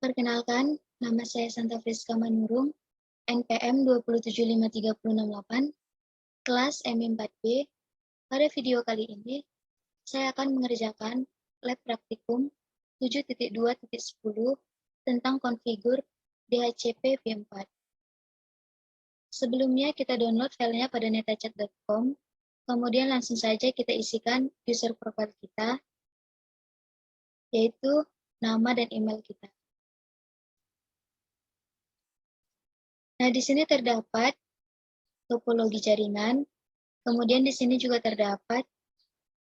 Perkenalkan, nama saya Santa Friska Manurung, NPM 2753068, kelas M4B. Pada video kali ini, saya akan mengerjakan lab praktikum 7.2.10 tentang konfigur DHCP v4. Sebelumnya kita download filenya pada netachat.com, kemudian langsung saja kita isikan user profile kita, yaitu nama dan email kita. Nah, di sini terdapat topologi jaringan, kemudian di sini juga terdapat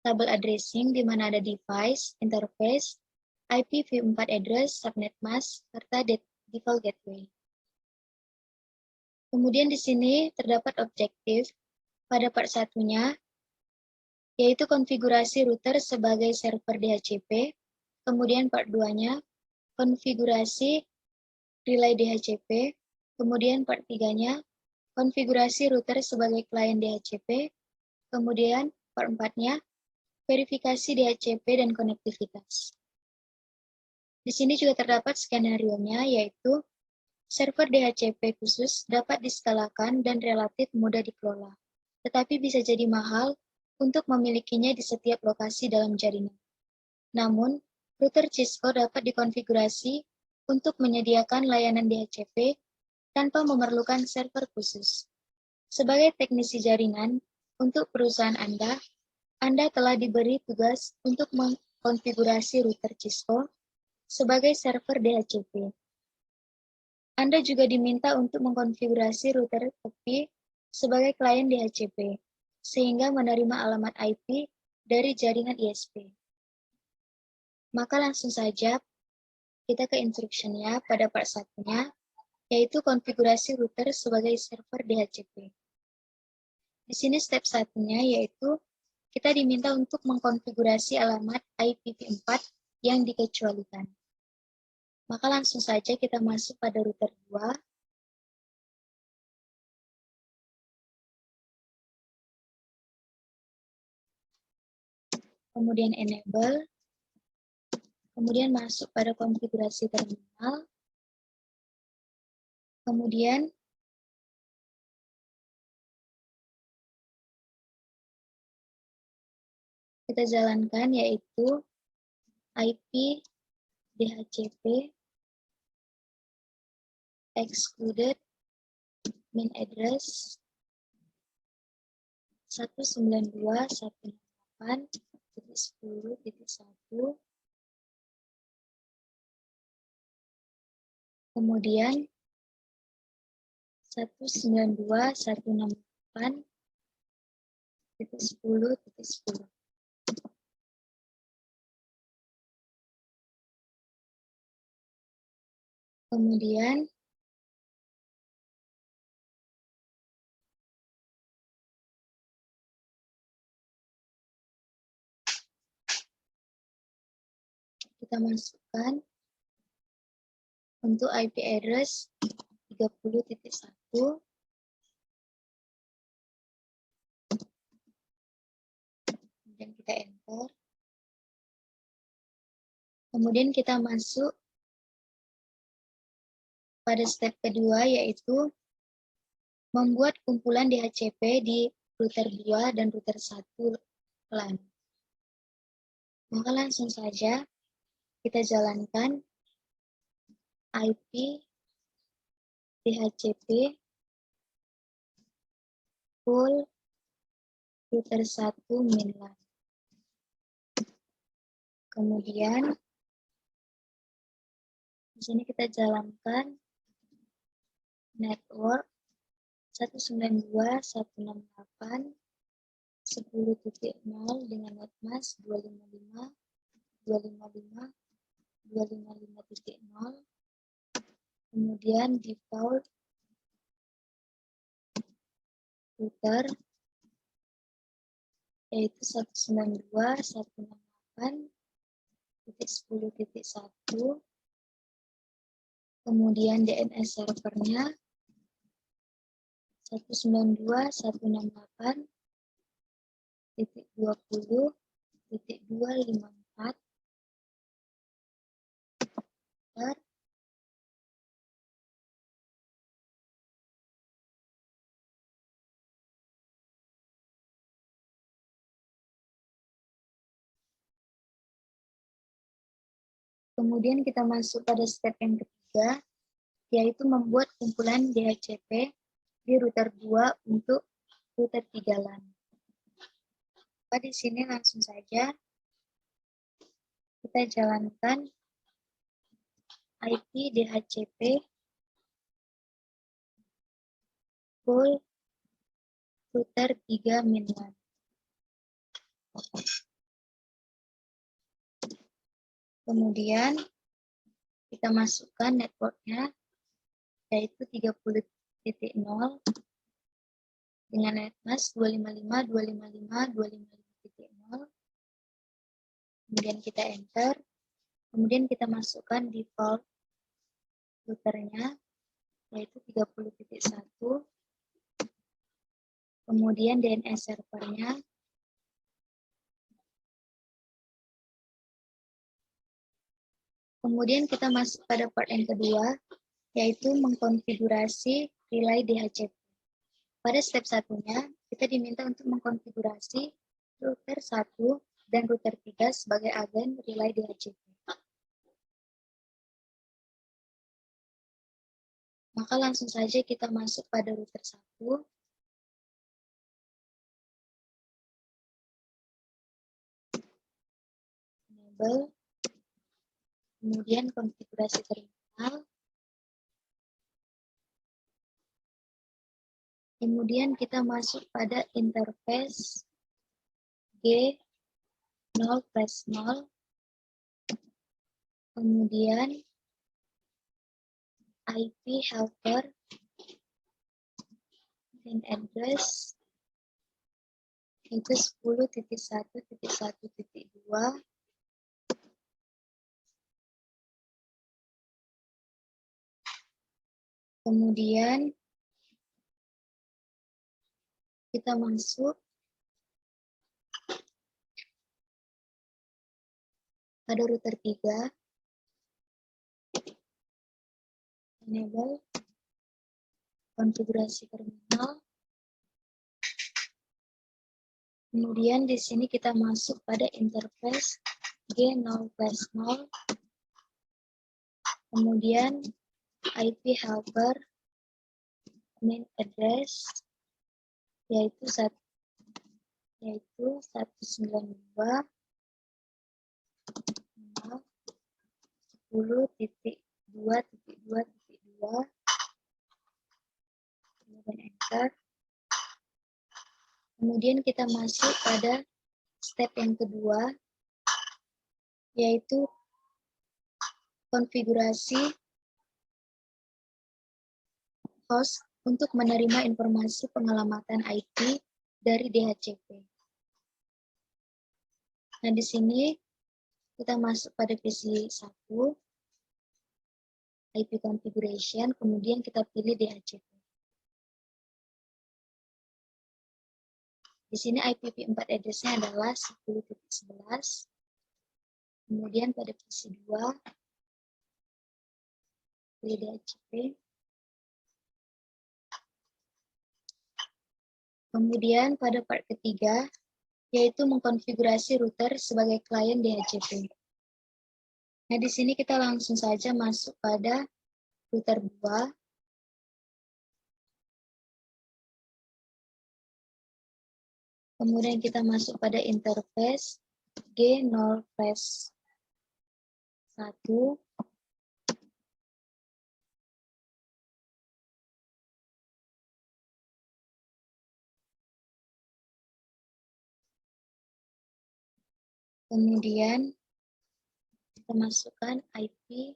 tabel addressing di mana ada device, interface, IPv4 address, subnet mask, serta default gateway. Kemudian di sini terdapat objektif pada part satunya, yaitu konfigurasi router sebagai server DHCP, kemudian part 2-nya, konfigurasi relay DHCP, kemudian part 3-nya, konfigurasi router sebagai klien DHCP, kemudian part 4-nya, verifikasi DHCP dan konektivitas. Di sini juga terdapat skenario-nya, yaitu server DHCP khusus dapat diskalakan dan relatif mudah dikelola, tetapi bisa jadi mahal untuk memilikinya di setiap lokasi dalam jaringan. Namun, router Cisco dapat dikonfigurasi untuk menyediakan layanan DHCP tanpa memerlukan server khusus. Sebagai teknisi jaringan, untuk perusahaan Anda telah diberi tugas untuk mengkonfigurasi router Cisco sebagai server DHCP. Anda juga diminta untuk mengkonfigurasi router IP sebagai klien DHCP, sehingga menerima alamat IP dari jaringan ISP. Maka langsung saja kita ke instruction-nya pada part 1-nya, yaitu konfigurasi router sebagai server DHCP. Di sini step 1-nya yaitu kita diminta untuk mengkonfigurasi alamat IPv4 yang dikecualikan. Maka langsung saja kita masuk pada router 2. Kemudian enable. Kemudian masuk pada konfigurasi terminal. Kemudian kita jalankan yaitu IP DHCP excluded main address 192.168.10.1, kemudian 192.168.10.10. Kemudian kita masukkan untuk IP address 30.1, kemudian kita enter. Kemudian kita masuk pada step kedua, yaitu membuat kumpulan DHCP di router 2 dan router 1 LAN. Maka langsung saja kita jalankan IP DHCP full router 1 main LAN. Kemudian di sini kita jalankan network 192.168.10.0 dengan netmask 255.255.255.0, kemudian default router yaitu 192.168.10.1, kemudian DNS servernya 192.168.20.254. Kemudian kita masuk pada step yang ketiga, yaitu membuat kumpulan DHCP di router 2 untuk router 3 LAN. Di sini langsung saja kita jalankan IP DHCP full router 3 min LAN. Kemudian kita masukkan networknya, yaitu 30.0 dengan netmask 255.255.255.0. Kemudian kita enter. Kemudian kita masukkan default routernya, yaitu 30.1. Kemudian DNS servernya. Kemudian kita masuk pada part yang kedua, yaitu mengkonfigurasi relay DHCP. Pada step satunya, kita diminta untuk mengkonfigurasi router 1 dan router 3 sebagai agen relay DHCP. Maka langsung saja kita masuk pada router 1. Enable. Kemudian konfigurasi terminal. Kemudian kita masuk pada interface G0/0. Kemudian IP helper dan address itu 10.1.1.2. Kemudian kita masuk pada router 3. Enable. Konfigurasi terminal. Kemudian di sini kita masuk pada interface G0/0. Kemudian IP helper main address yaitu 192.10.2.2.2. Kemudian enter. Kemudian kita masuk pada step yang kedua, yaitu konfigurasi host untuk menerima informasi pengelamatan IP dari DHCP. Nah, di sini kita masuk pada PC 1, IP configuration, kemudian kita pilih DHCP. Di sini IPv4 address-nya adalah 10.11. Kemudian pada PC 2, pilih DHCP. Kemudian pada part ketiga, yaitu mengkonfigurasi router sebagai klien DHCP. Nah, di sini kita langsung saja masuk pada router 2. Kemudian kita masuk pada interface G0/1. Kemudian kita masukkan IP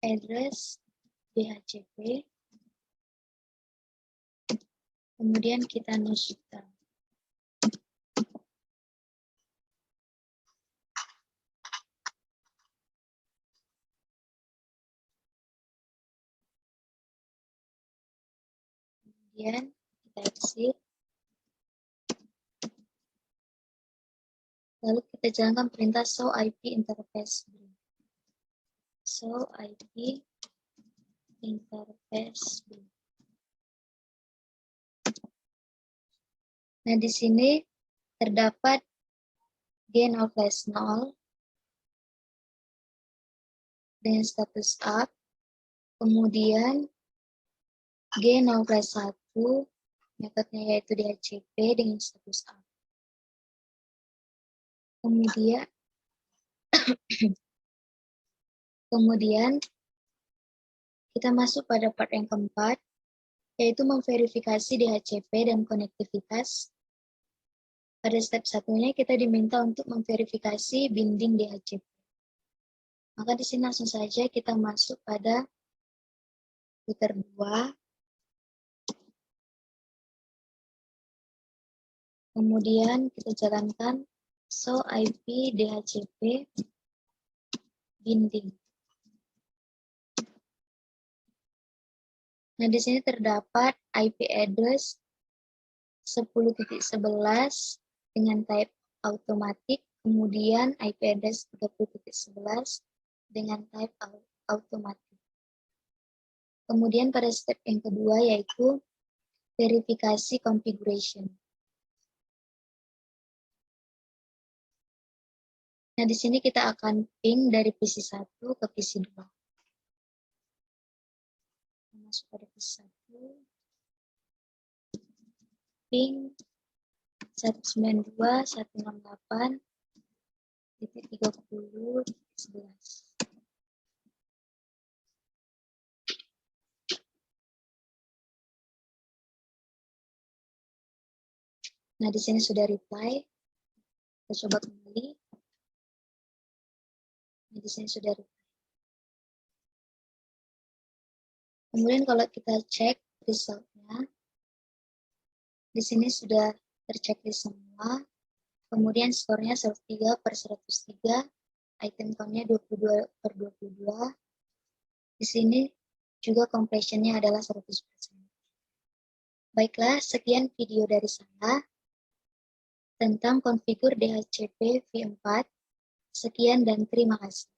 address DHCP. Kemudian kita no shutdown. Kemudian kita exit. Lalu kita jalankan perintah show IP interface. Show IP interface. Nah, di sini terdapat G0/0 dengan status up, kemudian G0/1 metodenya yaitu DHCP dengan status up. Kemudian kita masuk pada part yang keempat, yaitu memverifikasi DHCP dan konektivitas. Pada step satunya kita diminta untuk memverifikasi binding DHCP. Maka di sini langsung saja kita masuk pada router 2. Kemudian kita jalankan show IP DHCP binding. Nah, di sini terdapat IP address 10.11 dengan type automatic, kemudian IP address 30.11 dengan type automatic. Kemudian pada step yang kedua yaitu verifikasi configuration. Nah, di sini kita akan ping dari PC 1 ke PC 2. Masuk pada PC 1. Ping 192.168.30.11. Nah, di sini sudah reply. Kita coba kembali. Nah, di sini sudah reply. Kemudian kalau kita cek resultnya, di sini sudah terchecklist semua. Kemudian skornya 103/103, item count-nya 22/22. Di sini juga completion-nya adalah 100%. Baiklah, sekian video dari saya tentang konfigur DHCP v4. Sekian dan terima kasih.